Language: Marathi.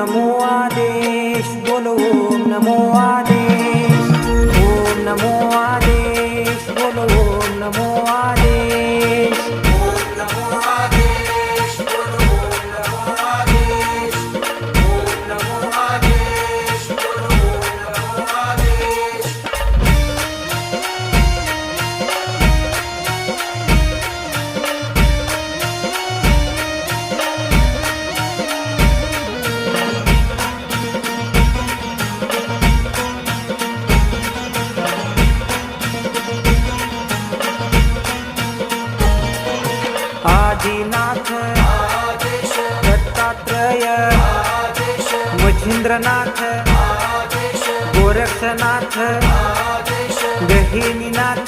नमो आदेश बोलो ओम नमो आदेश, ओम नमो आदेश बोलो ओम नमो आदेश, ओम नमो आदेश बोलो ओम नमो आदेश, ओम नमो आदेश बोलो ओम नमो आदेश। आदिनाथ आदेश दत्तात्रय आदेश मच्छिंद्रनाथ आदेश गोरक्षनाथ आदेश गहिनीनाथ